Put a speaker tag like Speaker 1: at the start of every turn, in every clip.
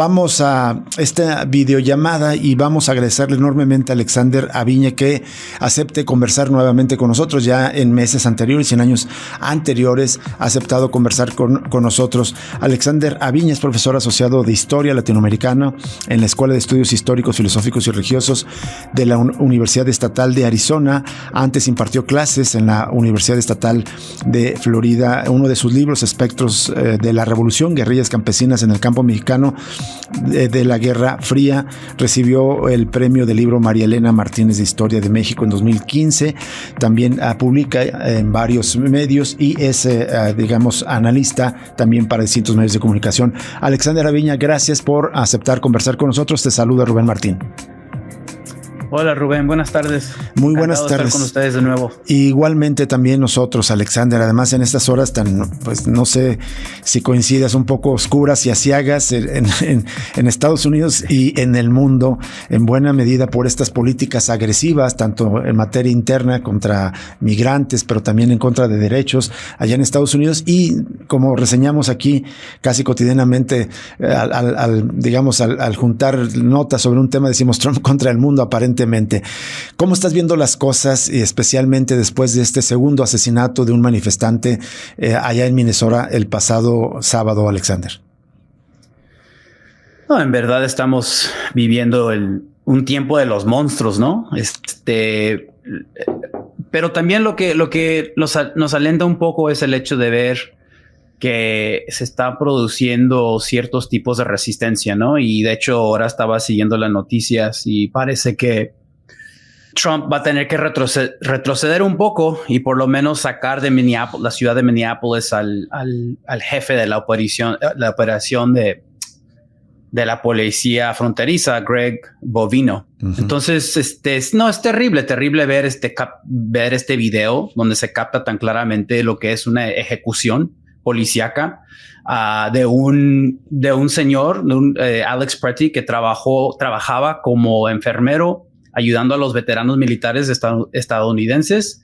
Speaker 1: vamos a esta videollamada y vamos a agradecerle enormemente a Alexander Aviña que acepte conversar nuevamente con nosotros. Ya en meses anteriores y en años anteriores ha aceptado conversar con nosotros. Alexander Aviña es profesor asociado de Historia Latinoamericana en la Escuela de Estudios Históricos, Filosóficos y Religiosos de la Universidad Estatal de Arizona. Antes impartió clases en la Universidad Estatal de Florida. Uno de sus libros, Espectros de la Revolución, Guerrillas Campesinas en el Campo Mexicano de la Guerra Fría, recibió el premio del libro María Elena Martínez de Historia de México en 2015. También publica en varios medios y es, digamos, analista también para distintos medios de comunicación. Alexander Aviña, gracias por aceptar conversar con nosotros. Te saluda Rubén Martín.
Speaker 2: Hola Rubén, buenas tardes.
Speaker 1: Muy buenas tardes.
Speaker 2: Estar con ustedes de nuevo.
Speaker 1: Igualmente también nosotros, Alexander. Además en estas horas tan, pues no sé si coincidas, un poco oscuras y aciagas en Estados Unidos y en el mundo, en buena medida por estas políticas agresivas, tanto en materia interna contra migrantes, pero también en contra de derechos allá en Estados Unidos. Y como reseñamos aquí casi cotidianamente, al juntar notas sobre un tema, decimos Trump contra el mundo aparentemente. ¿Cómo estás viendo las cosas y especialmente después de este segundo asesinato de un manifestante allá en Minnesota el pasado sábado, Alexander?
Speaker 2: No, en verdad estamos viviendo un tiempo de los monstruos, ¿no? Pero también lo que nos alenta un poco es el hecho de ver que se están produciendo ciertos tipos de resistencia, ¿no? Y de hecho ahora estaba siguiendo las noticias y parece que Trump va a tener que retroceder un poco y por lo menos sacar de Minneapolis, la ciudad de Minneapolis, al jefe de la operación de la policía fronteriza, Greg Bovino. Uh-huh. Entonces, es terrible ver este video donde se capta tan claramente lo que es una ejecución policíaca de un señor, Alex Pretty, que trabajaba como enfermero ayudando a los veteranos militares estadounidenses.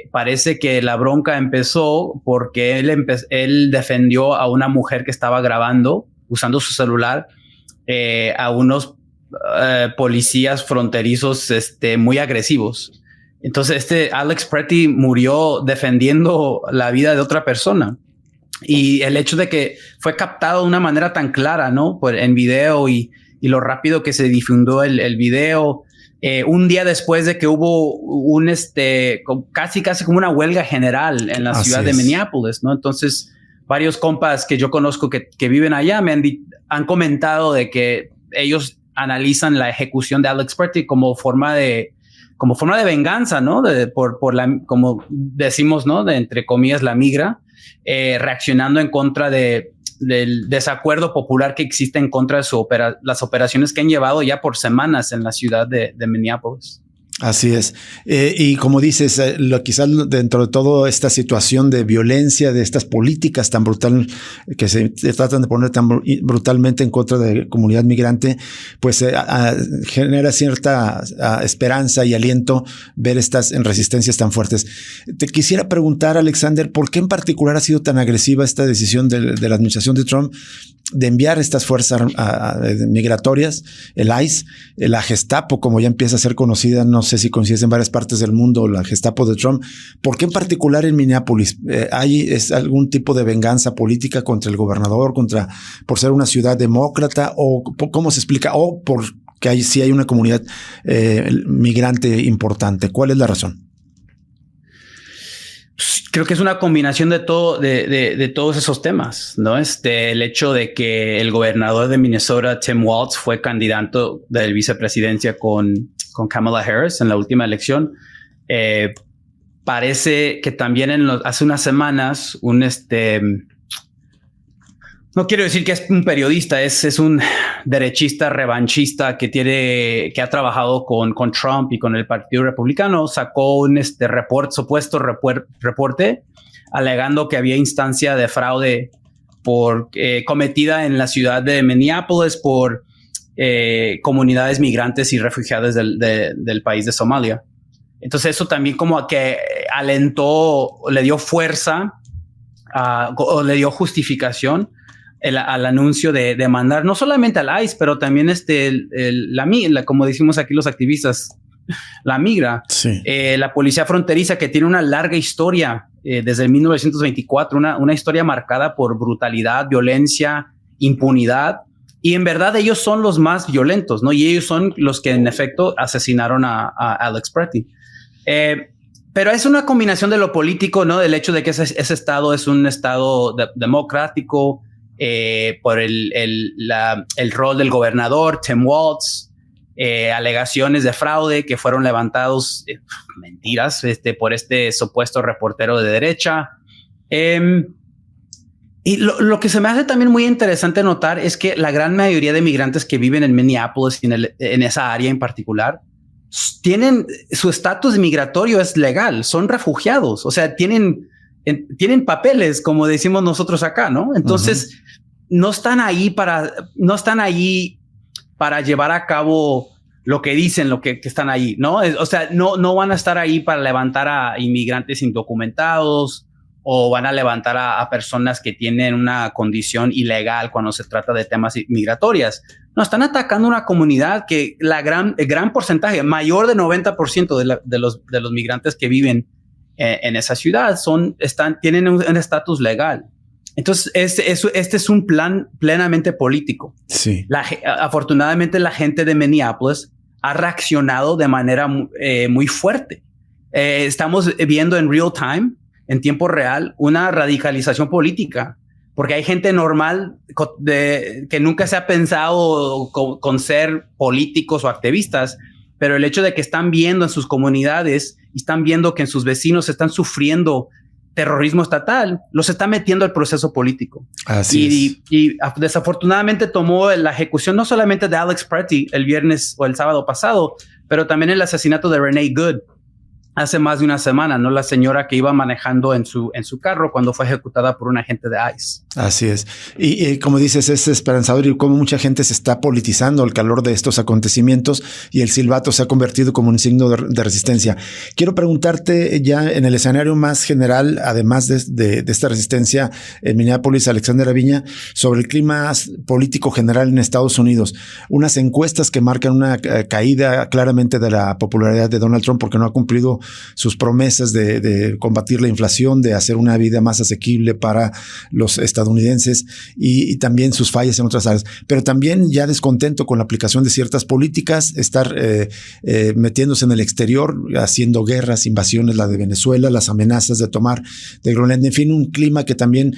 Speaker 2: Parece que la bronca empezó porque él defendió a una mujer que estaba grabando usando su celular a unos policías fronterizos muy agresivos. Entonces Alex Pretty murió defendiendo la vida de otra persona. Y el hecho de que fue captado de una manera tan clara, ¿no? En video y lo rápido que se difundió el video, un día después de que hubo casi como una huelga general en la ciudad de Minneapolis, ¿no? Entonces, varios compas que yo conozco que viven allá me han comentado de que ellos analizan la ejecución de Alex Pretty como forma de venganza, ¿no? Como decimos, ¿no? De entre comillas, la migra, reaccionando en contra del desacuerdo popular que existe en contra de las operaciones que han llevado ya por semanas en la ciudad de Minneapolis.
Speaker 1: Así es. Y como dices, quizás dentro de toda esta situación de violencia, de estas políticas tan brutal que se tratan de poner tan brutalmente en contra de la comunidad migrante, pues genera cierta esperanza y aliento ver estas resistencias tan fuertes. Te quisiera preguntar, Alexander, ¿por qué en particular ha sido tan agresiva esta decisión de la administración de Trump de enviar estas fuerzas migratorias, el ICE, la Gestapo, como ya empieza a ser conocida, no sé si coincide en varias partes del mundo, la Gestapo de Trump? ¿Por qué en particular en Minneapolis? ¿Es algún tipo de venganza política contra el gobernador, por ser una ciudad demócrata? ¿O cómo se explica? ¿O porque sí hay una comunidad migrante importante? ¿Cuál es la razón?
Speaker 2: Creo que es una combinación de todos esos temas, ¿no? El hecho de que el gobernador de Minnesota, Tim Walz, fue candidato de vicepresidencia con Kamala Harris en la última elección. Parece que también hace unas semanas no quiero decir que es un periodista, es un derechista revanchista que ha trabajado con Trump y con el Partido Republicano. Sacó un supuesto reporte alegando que había instancia de fraude cometida en la ciudad de Minneapolis por comunidades migrantes y refugiadas del país de Somalia. Entonces eso también como que alentó, le dio fuerza o le dio justificación al anuncio de mandar no solamente al ICE, pero también como decimos aquí los activistas, la migra,
Speaker 1: sí.
Speaker 2: La policía fronteriza, que tiene una larga historia desde 1924, una historia marcada por brutalidad, violencia, impunidad. Y en verdad ellos son los más violentos, ¿no? Y ellos son los que en efecto asesinaron a Alex Pretty. Pero es una combinación de lo político, ¿no? Del hecho de que ese estado es un estado democrático, por el rol del gobernador, Tim Walz, alegaciones de fraude que fueron levantados, mentiras, por este supuesto reportero de derecha. Y lo que se me hace también muy interesante notar es que la gran mayoría de migrantes que viven en Minneapolis y en esa área en particular tienen su estatus migratorio es legal, son refugiados, o sea, tienen papeles, como decimos nosotros acá, ¿no? Entonces no están ahí para llevar a cabo lo que dicen, lo que están ahí, ¿no? O sea, no van a estar ahí para levantar a inmigrantes indocumentados o van a levantar a personas que tienen una condición ilegal cuando se trata de temas migratorias. No, están atacando una comunidad que el gran porcentaje, mayor de 90% de los migrantes que viven en esa ciudad tienen un estatus legal. Entonces, este es un plan plenamente político.
Speaker 1: Sí.
Speaker 2: Afortunadamente, la gente de Minneapolis ha reaccionado de manera muy fuerte. Estamos viendo en real time, en tiempo real, una radicalización política, porque hay gente normal que nunca se ha pensado con ser políticos o activistas, pero el hecho de que están viendo en sus comunidades y están viendo que en sus vecinos están sufriendo terrorismo estatal, los está metiendo al proceso político.
Speaker 1: Así es.
Speaker 2: Y desafortunadamente tomó la ejecución no solamente de Alex Pretty el viernes o el sábado pasado, pero también el asesinato de Renee Good hace más de una semana, ¿no? La señora que iba manejando en su carro cuando fue ejecutada por un agente de ICE.
Speaker 1: Así es. Y como dices, es esperanzador y cómo mucha gente se está politizando al calor de estos acontecimientos y el silbato se ha convertido como un signo de resistencia. Quiero preguntarte ya en el escenario más general, además de esta resistencia en Minneapolis, Alexander Aviña, sobre el clima político general en Estados Unidos. Unas encuestas que marcan una caída claramente de la popularidad de Donald Trump porque no ha cumplido sus promesas de combatir la inflación, de hacer una vida más asequible para los estadounidenses y también sus fallas en otras áreas. Pero también ya descontento con la aplicación de ciertas políticas, estar metiéndose en el exterior, haciendo guerras, invasiones, la de Venezuela, las amenazas de tomar de Groenlandia, en fin, un clima que también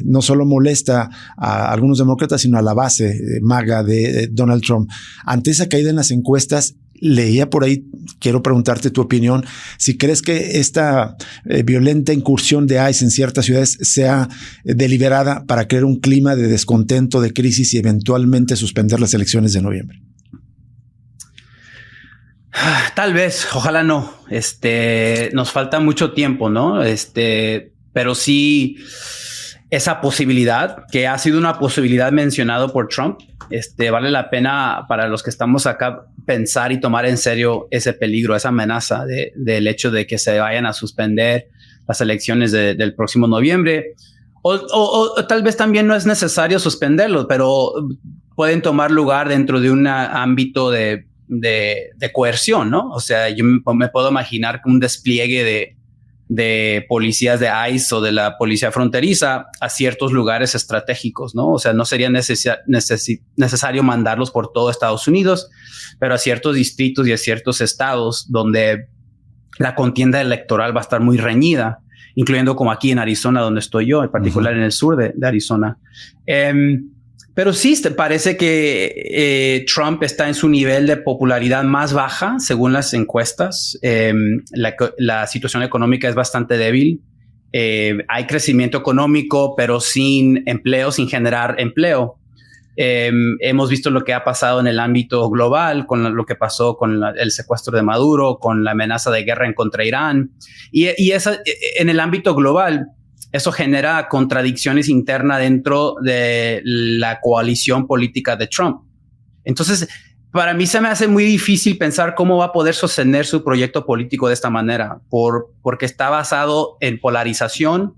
Speaker 1: no solo molesta a algunos demócratas, sino a la base maga de Donald Trump. Ante esa caída en las encuestas, leía por ahí, quiero preguntarte tu opinión, si crees que esta violenta incursión de ICE en ciertas ciudades sea deliberada para crear un clima de descontento, de crisis y eventualmente suspender las elecciones de noviembre.
Speaker 2: Tal vez, ojalá no. Nos falta mucho tiempo, ¿no? Pero sí, esa posibilidad, que ha sido una posibilidad mencionada por Trump, vale la pena para los que estamos acá pensar y tomar en serio ese peligro, esa amenaza del hecho de que se vayan a suspender las elecciones del próximo noviembre. O tal vez también no es necesario suspenderlo, pero pueden tomar lugar dentro de un ámbito de coerción, ¿no? O sea, yo me puedo imaginar un despliegue de policías de ICE o de la policía fronteriza a ciertos lugares estratégicos, ¿no? O sea, no sería necesario mandarlos por todo Estados Unidos, pero a ciertos distritos y a ciertos estados donde la contienda electoral va a estar muy reñida, incluyendo como aquí en Arizona, donde estoy yo, en particular en el sur de Arizona. Pero sí, parece que Trump está en su nivel de popularidad más baja, según las encuestas. La situación económica es bastante débil. Hay crecimiento económico, pero sin empleo, sin generar empleo. Hemos visto lo que ha pasado en el ámbito global, con lo que pasó con el secuestro de Maduro, con la amenaza de guerra en contra Irán. Y en el ámbito global, eso genera contradicciones internas dentro de la coalición política de Trump. Entonces, para mí se me hace muy difícil pensar cómo va a poder sostener su proyecto político de esta manera, porque está basado en polarización,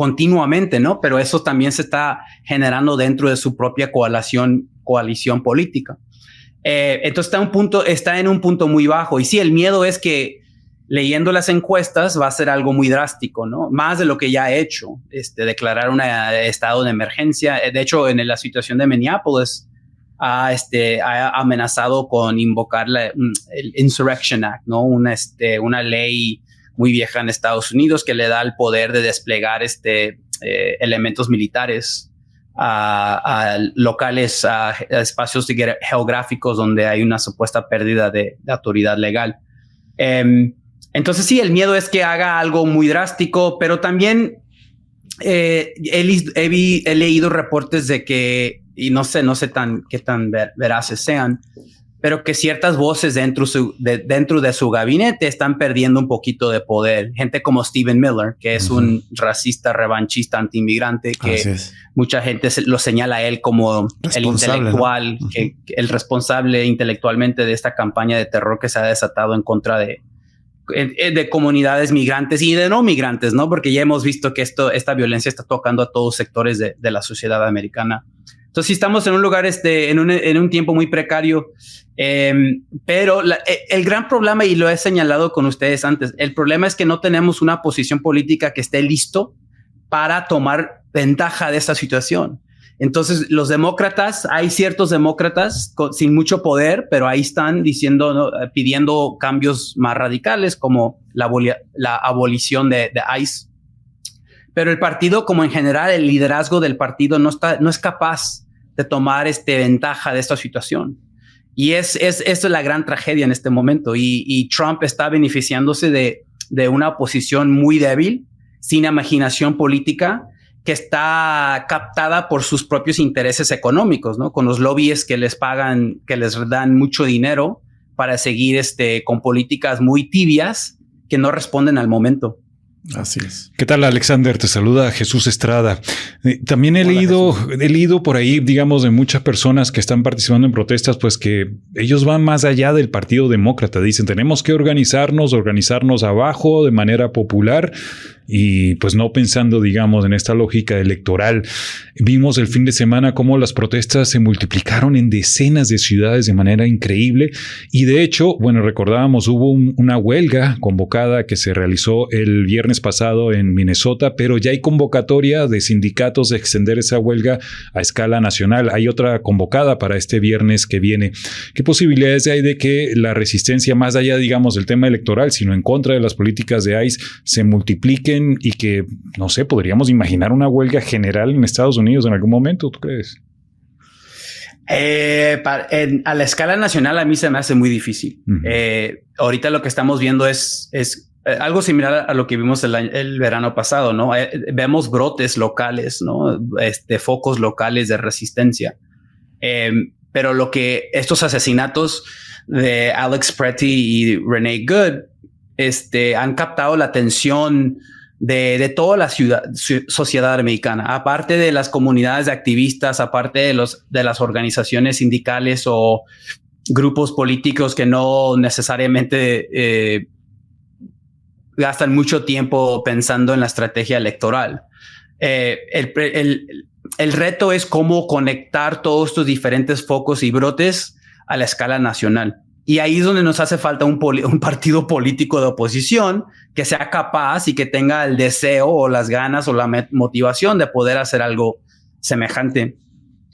Speaker 2: continuamente, ¿no? Pero eso también se está generando dentro de su propia coalición política. Entonces está en un punto muy bajo. Y sí, el miedo es que leyendo las encuestas va a ser algo muy drástico, ¿no? Más de lo que ya ha hecho, declarar un estado de emergencia. De hecho, en la situación de Minneapolis, ha amenazado con invocar el Insurrection Act, ¿no? Una ley muy vieja en Estados Unidos que le da el poder de desplegar elementos militares a locales, a espacios geográficos donde hay una supuesta pérdida de autoridad legal. Entonces sí, el miedo es que haga algo muy drástico, pero también he leído reportes de que, y no sé qué tan veraces sean, pero que ciertas voces dentro de su gabinete están perdiendo un poquito de poder. Gente como Stephen Miller, que es un racista, revanchista, antiinmigrante, que mucha gente lo señala a él como el intelectual, ¿no? que el responsable intelectualmente de esta campaña de terror que se ha desatado en contra de comunidades migrantes y de no migrantes, ¿no? Porque ya hemos visto que esta violencia está tocando a todos sectores de la sociedad americana. Entonces, sí estamos en un lugar, en un tiempo muy precario, pero el gran problema, y lo he señalado con ustedes antes, el problema es que no tenemos una posición política que esté listo para tomar ventaja de esta situación. Entonces, los demócratas, hay ciertos demócratas sin mucho poder, pero ahí están diciendo, ¿no? Pidiendo cambios más radicales, como la abolición de ICE. Pero el partido, como en general, el liderazgo del partido no es capaz de tomar ventaja de esta situación. Y esto es la gran tragedia en este momento. Y Trump está beneficiándose de una oposición muy débil, sin imaginación política, que está captada por sus propios intereses económicos, ¿no? Con los lobbies que les pagan, que les dan mucho dinero para seguir con políticas muy tibias que no responden al momento.
Speaker 3: Así es. ¿Qué tal, Alexander? Te saluda Jesús Estrada. También he leído por ahí, digamos, de muchas personas que están participando en protestas, pues que ellos van más allá del Partido Demócrata. Dicen, tenemos que organizarnos abajo de manera popular y pues no pensando, digamos, en esta lógica electoral. Vimos el fin de semana cómo las protestas se multiplicaron en decenas de ciudades de manera increíble y de hecho, bueno, recordábamos, hubo una huelga convocada que se realizó el viernes pasado en Minnesota, pero ya hay convocatoria de sindicatos de extender esa huelga a escala nacional. Hay otra convocada para este viernes que viene. ¿Qué posibilidades hay de que la resistencia, más allá, digamos, del tema electoral, sino en contra de las políticas de ICE, se multipliquen y que, no sé, podríamos imaginar una huelga general en Estados Unidos en algún momento? ¿Tú crees?
Speaker 2: A la escala nacional a mí se me hace muy difícil. Ahorita lo que estamos viendo es algo similar a lo que vimos el verano pasado, ¿no? Vemos brotes locales, ¿no? Focos locales de resistencia. Pero estos asesinatos de Alex Pretty y Renee Good, han captado la atención de toda la sociedad americana, aparte de las comunidades de activistas, aparte de las organizaciones sindicales o grupos políticos que no necesariamente gastan mucho tiempo pensando en la estrategia electoral. El reto es cómo conectar todos estos diferentes focos y brotes a la escala nacional. Y ahí es donde nos hace falta un partido político de oposición que sea capaz y que tenga el deseo o las ganas o la motivación de poder hacer algo semejante.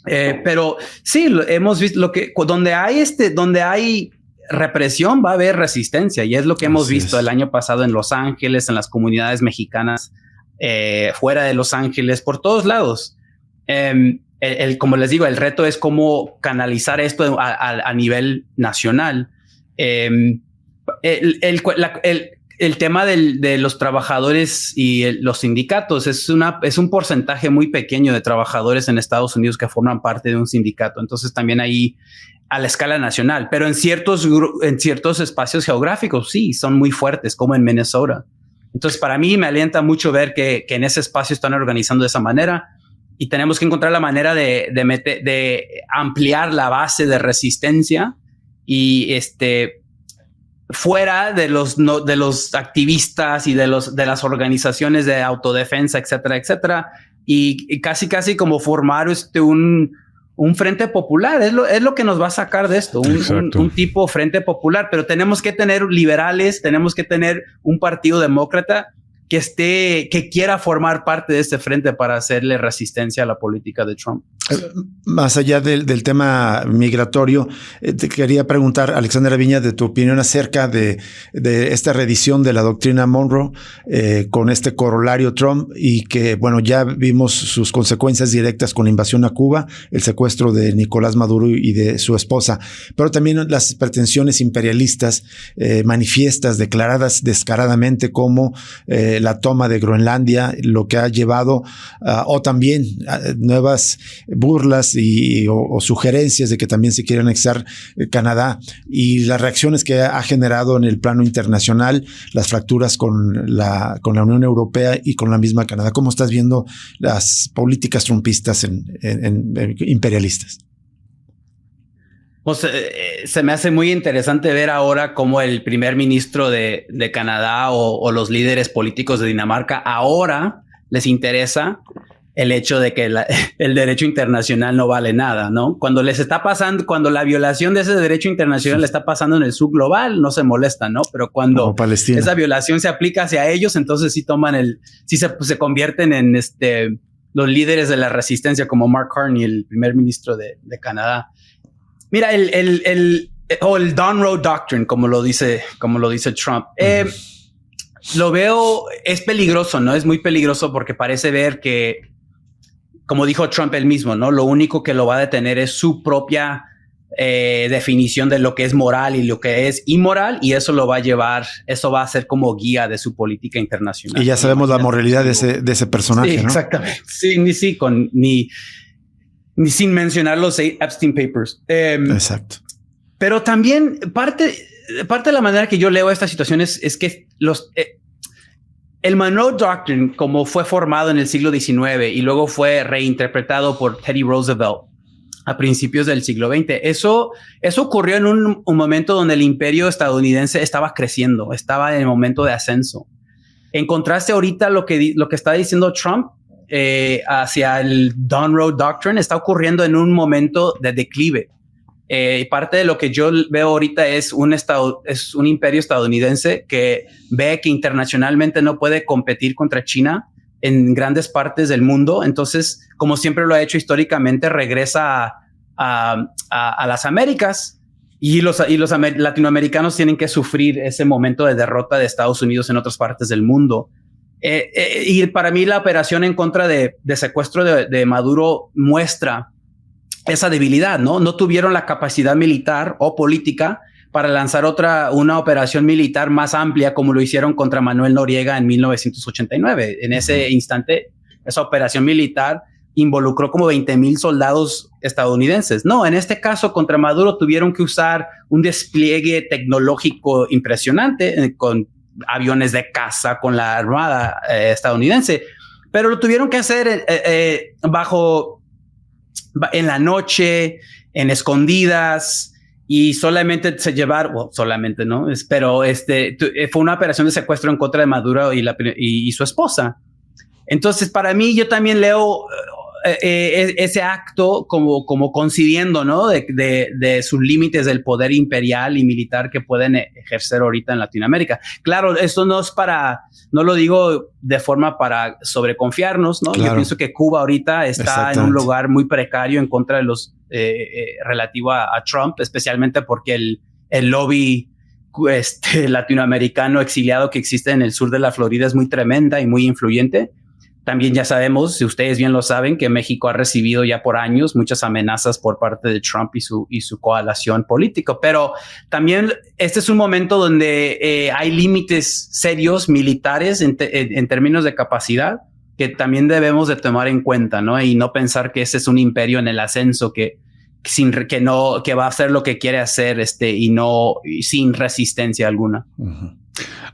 Speaker 2: Pero sí, hemos visto donde hay represión va a haber resistencia, y es lo que hemos visto el año pasado en Los Ángeles, en las comunidades mexicanas, fuera de Los Ángeles, por todos lados. Como les digo, el reto es cómo canalizar esto a nivel nacional. El tema de los trabajadores y los sindicatos es un porcentaje muy pequeño de trabajadores en Estados Unidos que forman parte de un sindicato. Entonces también ahí a la escala nacional, pero en ciertos espacios geográficos sí son muy fuertes, como en Minnesota. Entonces para mí me alienta mucho ver que en ese espacio están organizando de esa manera. Y tenemos que encontrar la manera de ampliar la base de resistencia y fuera de los activistas y de las organizaciones de autodefensa, etcétera, etcétera, y casi como formar un frente popular. Es lo que nos va a sacar de esto, un tipo frente popular, pero tenemos que tener liberales, tenemos que tener un partido demócrata que quiera formar parte de este frente para hacerle resistencia a la política de Trump.
Speaker 1: Más allá del tema migratorio, te quería preguntar, Alexander Aviña, de tu opinión acerca de esta reedición de la doctrina Monroe con este corolario Trump, y que, bueno, ya vimos sus consecuencias directas con la invasión a Cuba, el secuestro de Nicolás Maduro y de su esposa, pero también las pretensiones imperialistas manifiestas, declaradas descaradamente, como la toma de Groenlandia, lo que ha llevado o también nuevas burlas o sugerencias de que también se quiere anexar Canadá, y las reacciones que ha generado en el plano internacional, las fracturas con la Unión Europea y con la misma Canadá. ¿Cómo estás viendo las políticas trumpistas en imperialistas?
Speaker 2: Pues se me hace muy interesante ver ahora cómo el primer ministro de Canadá o los líderes políticos de Dinamarca ahora les interesa el hecho de que el derecho internacional no vale nada, ¿no? Cuando les está pasando, cuando la violación de ese derecho internacional le está pasando en el sur global, no se molesta, ¿no? Pero cuando esa violación se aplica hacia ellos, entonces sí se convierten en los líderes de la resistencia, como Mark Carney, el primer ministro de Canadá. Mira, el Don Road Doctrine, como lo dice Trump, lo veo, es peligroso, ¿no? Es muy peligroso porque parece ver que, como dijo Trump él mismo, ¿no? Lo único que lo va a detener es su propia definición de lo que es moral y lo que es inmoral, y eso lo va a llevar, eso va a ser como guía de su política internacional. Y
Speaker 1: ya sabemos la moralidad de ese personaje,
Speaker 2: sí,
Speaker 1: ¿no?
Speaker 2: Exactamente. Sí, ni sin mencionar los Epstein Papers.
Speaker 1: Exacto.
Speaker 2: Pero también parte de la manera que yo leo esta situación es que el Monroe Doctrine, como fue formado en el siglo XIX y luego fue reinterpretado por Teddy Roosevelt a principios del siglo XX, eso ocurrió en un momento donde el imperio estadounidense estaba creciendo, estaba en el momento de ascenso. En contraste ahorita lo que está diciendo Trump hacia el Don Road Doctrine está ocurriendo en un momento de declive. Parte de lo que yo veo ahorita es un imperio estadounidense que ve que internacionalmente no puede competir contra China en grandes partes del mundo. Entonces, como siempre lo ha hecho históricamente, regresa a las Américas, y los latinoamericanos tienen que sufrir ese momento de derrota de Estados Unidos en otras partes del mundo. Y para mí la operación en contra de secuestro de Maduro muestra esa debilidad, ¿no? No tuvieron la capacidad militar o política para lanzar una operación militar más amplia como lo hicieron contra Manuel Noriega en 1989. En ese instante, esa operación militar involucró como 20,000 soldados estadounidenses. No, en este caso contra Maduro tuvieron que usar un despliegue tecnológico impresionante con aviones de caza, con la armada estadounidense, pero lo tuvieron que hacer en la noche, en escondidas, y solamente solamente no, pero fue una operación de secuestro en contra de Maduro y su esposa. Entonces, para mí, yo también leo ese acto como concibiendo, ¿no? De sus límites del poder imperial y militar que pueden ejercer ahorita en Latinoamérica. Claro, esto no lo digo de forma para sobreconfiarnos, ¿no? Claro. Yo pienso que Cuba ahorita está en un lugar muy precario en contra de los relativo a Trump, especialmente porque el lobby latinoamericano exiliado que existe en el sur de la Florida es muy tremenda y muy influyente. También ya sabemos, si ustedes bien lo saben, que México ha recibido ya por años muchas amenazas por parte de Trump y su coalición política. Pero también este es un momento donde hay límites serios militares en términos de capacidad que también debemos de tomar en cuenta, ¿no? Y no pensar que ese es un imperio en el ascenso que va a hacer lo que quiere hacer y sin resistencia alguna.
Speaker 1: Uh-huh.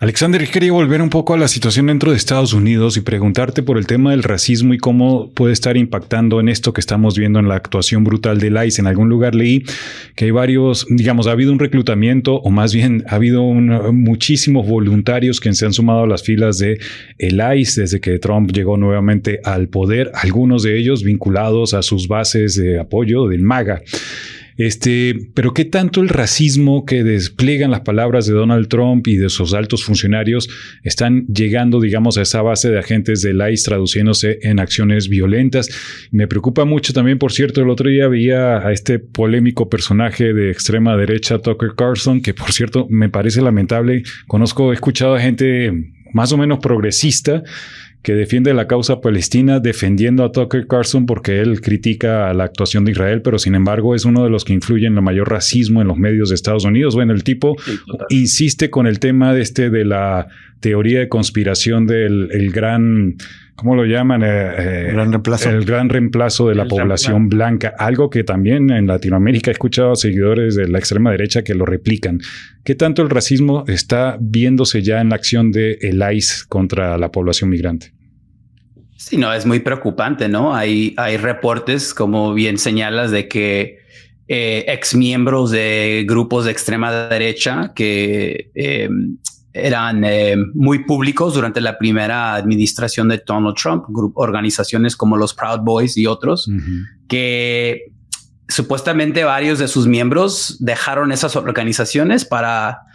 Speaker 3: Alexander, quería volver un poco a la situación dentro de Estados Unidos y preguntarte por el tema del racismo y cómo puede estar impactando en esto que estamos viendo en la actuación brutal del ICE. En algún lugar leí que hay varios, digamos, ha habido un reclutamiento, o más bien ha habido muchísimos voluntarios que se han sumado a las filas de el ICE desde que Trump llegó nuevamente al poder, algunos de ellos vinculados a sus bases de apoyo del MAGA. Pero ¿qué tanto el racismo que despliegan las palabras de Donald Trump y de sus altos funcionarios están llegando, digamos, a esa base de agentes del ICE traduciéndose en acciones violentas? Me preocupa mucho también, por cierto, el otro día veía a este polémico personaje de extrema derecha, Tucker Carlson, que por cierto me parece lamentable. He escuchado a gente más o menos progresista que defiende la causa palestina defendiendo a Tucker Carlson porque él critica la actuación de Israel, pero sin embargo es uno de los que influyen en mayor racismo en los medios de Estados Unidos. Bueno, el tipo insiste con el tema de la teoría de conspiración del gran, ¿cómo lo llaman?
Speaker 1: Gran reemplazo.
Speaker 3: El gran reemplazo de la población blanca, algo que también en Latinoamérica he escuchado a seguidores de la extrema derecha que lo replican. ¿Qué tanto el racismo está viéndose ya en la acción de el ICE contra la población migrante?
Speaker 2: Sí, no, es muy preocupante, ¿no? Hay reportes, como bien señalas, de que exmiembros de grupos de extrema derecha que eran muy públicos durante la primera administración de Donald Trump, organizaciones como los Proud Boys y otros, que supuestamente varios de sus miembros dejaron esas organizaciones para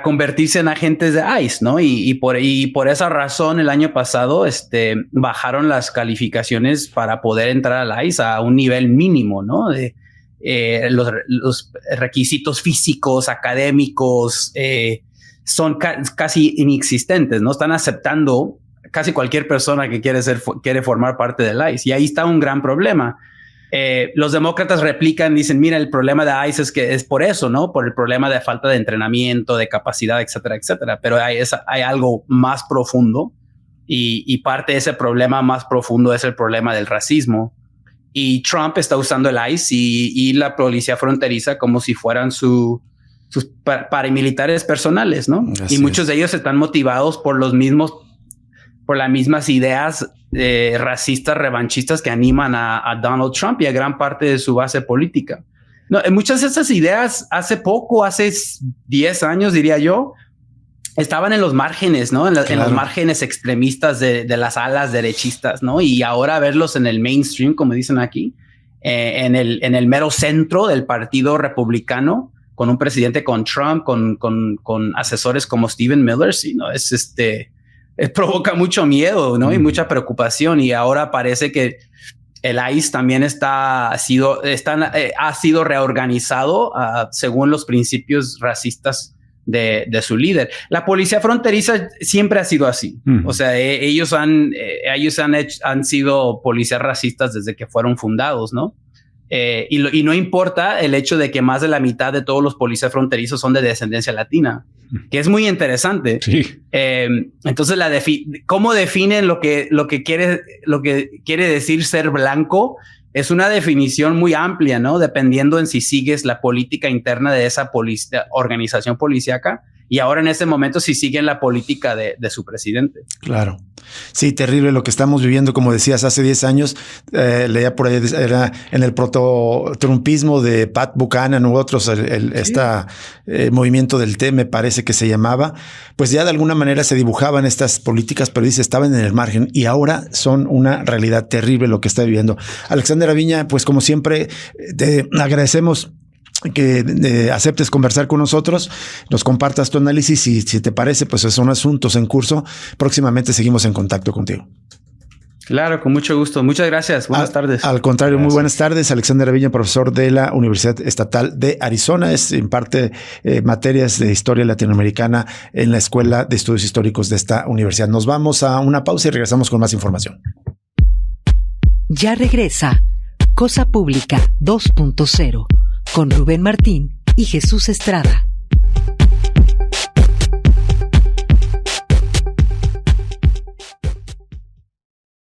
Speaker 2: convertirse en agentes de ICE, ¿no? Y por esa razón el año pasado bajaron las calificaciones para poder entrar al ICE a un nivel mínimo, ¿no? De los requisitos físicos, académicos, son casi inexistentes, ¿no? Están aceptando casi cualquier persona que quiere formar parte del ICE. Y ahí está un gran problema. Los demócratas replican, dicen, mira, el problema de ICE es que es por eso, ¿no? Por el problema de falta de entrenamiento, de capacidad, etcétera, etcétera. Pero hay algo más profundo y parte de ese problema más profundo es el problema del racismo. Y Trump está usando el ICE y la policía fronteriza como si fueran sus paramilitares personales, ¿no? Y muchos de ellos están motivados por las mismas ideas racistas, revanchistas que animan a Donald Trump y a gran parte de su base política. No, muchas de esas ideas hace 10 años, diría yo, estaban en los márgenes, ¿no? En los márgenes extremistas de las alas derechistas, ¿no? Y ahora verlos en el mainstream, como dicen aquí, en el mero centro del partido republicano, con un presidente con Trump, con asesores como Stephen Miller, sí, ¿no? Provoca mucho miedo, ¿no? Y mucha preocupación. Y ahora parece que el ICE también ha sido reorganizado según los principios racistas de su líder. La policía fronteriza siempre ha sido así. O sea, ellos han sido policías racistas desde que fueron fundados, ¿no? Y no importa el hecho de que más de la mitad de todos los policías fronterizos son de descendencia latina, que es muy interesante. Sí. Entonces, ¿cómo definen lo que quiere decir ser blanco? Es una definición muy amplia, ¿no? Dependiendo en si sigues la política interna de esa organización policíaca y ahora en este momento si siguen la política de su presidente. Claro.
Speaker 1: Sí, terrible lo que estamos viviendo. Como decías, hace 10 años, leía por ahí, era en el proto-trumpismo de Pat Buchanan u otros, movimiento del T, me parece que se llamaba, pues ya de alguna manera se dibujaban estas políticas, pero dice, estaban en el margen y ahora son una realidad terrible lo que está viviendo. Alexander Aviña, pues como siempre, te agradecemos que aceptes conversar con nosotros, nos compartas tu análisis y si te parece, pues son asuntos en curso. Próximamente seguimos en contacto contigo.
Speaker 2: Claro, con mucho gusto. Muchas gracias. Buenas tardes.
Speaker 1: Al contrario, gracias. Muy buenas tardes. Alexander Aviña, profesor de la Universidad Estatal de Arizona, imparte materias de historia latinoamericana en la Escuela de Estudios Históricos de esta universidad. Nos vamos a una pausa y regresamos con más información.
Speaker 4: Ya regresa Cosa Pública 2.0 con Rubén Martín y Jesús Estrada.